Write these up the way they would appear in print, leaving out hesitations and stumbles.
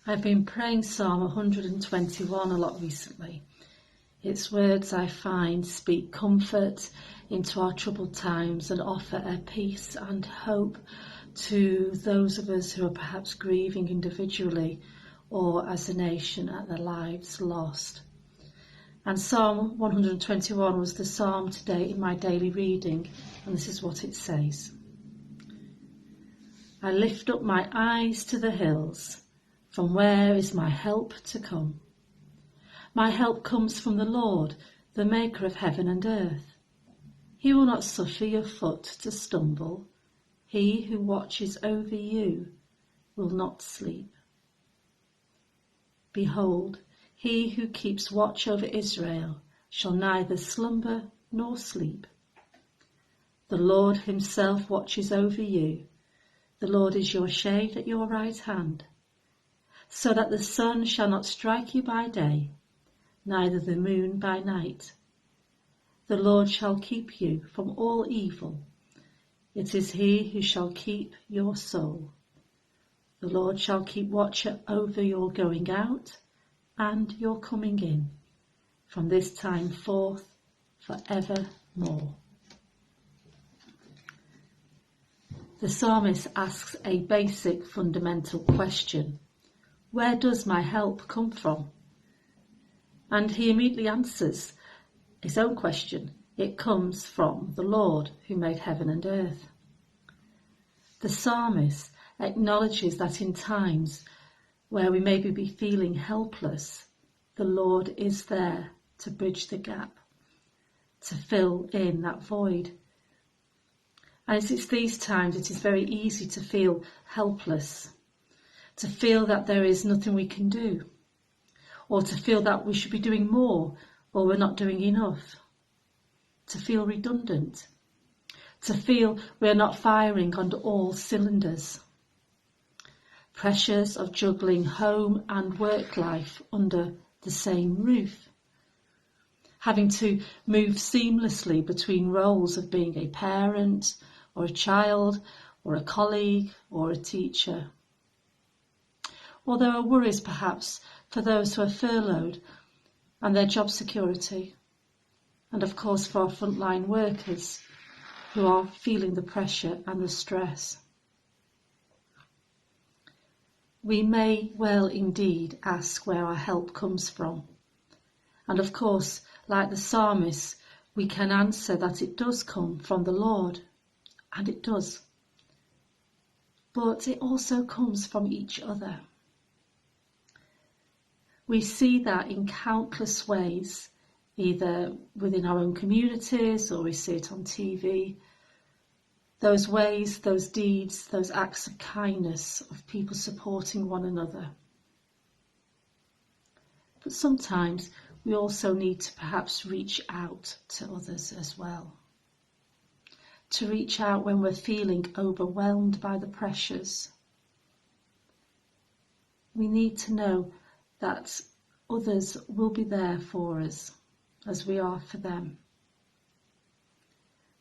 I've been praying Psalm 121 a lot recently. Its words, I find, speak comfort into our troubled times and offer a peace and hope to those of us who are perhaps grieving individually or as a nation at their lives lost. And Psalm 121 was the psalm today in my daily reading, and this is what it says. I lift up my eyes to the hills. From where is my help to come? My help comes from the Lord, the maker of heaven and earth. He will not suffer your foot to stumble. He who watches over you will not sleep. Behold, he who keeps watch over Israel shall neither slumber nor sleep. The Lord himself watches over you. The Lord is your shade at your right hand, so that the sun shall not strike you by day, neither the moon by night. The Lord shall keep you from all evil. It is he who shall keep your soul. The Lord shall keep watch over your going out and your coming in, from this time forth forevermore. The psalmist asks a basic fundamental question. Where does my help come from? And he immediately answers his own question. It comes from the Lord who made heaven and earth. The psalmist acknowledges that in times where we maybe be feeling helpless, the Lord is there to bridge the gap, to fill in that void. And it's these times it is very easy to feel helpless, to feel that there is nothing we can do, or to feel that we should be doing more or we're not doing enough, to feel redundant, to feel we're not firing on all cylinders. Pressures of juggling home and work life under the same roof, having to move seamlessly between roles of being a parent or a child or a colleague or a teacher. Or there are worries perhaps for those who are furloughed and their job security, and of course for our frontline workers who are feeling the pressure and the stress. We may well indeed ask where our help comes from. And of course, like the psalmist, we can answer that it does come from the Lord, and it does. But it also comes from each other. We see that in countless ways, either within our own communities or we see it on TV. Those ways, those deeds, those acts of kindness of people supporting one another. But sometimes we also need to perhaps reach out to others as well. To reach out when we're feeling overwhelmed by the pressures. We need to know that others will be there for us as we are for them.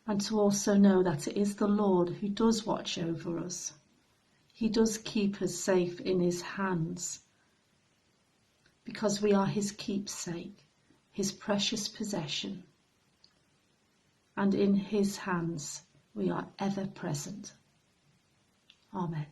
And to also know that it is the Lord who does watch over us. He does keep us safe in his hands, because we are his keepsake, his precious possession. And in his hands we are ever present. Amen.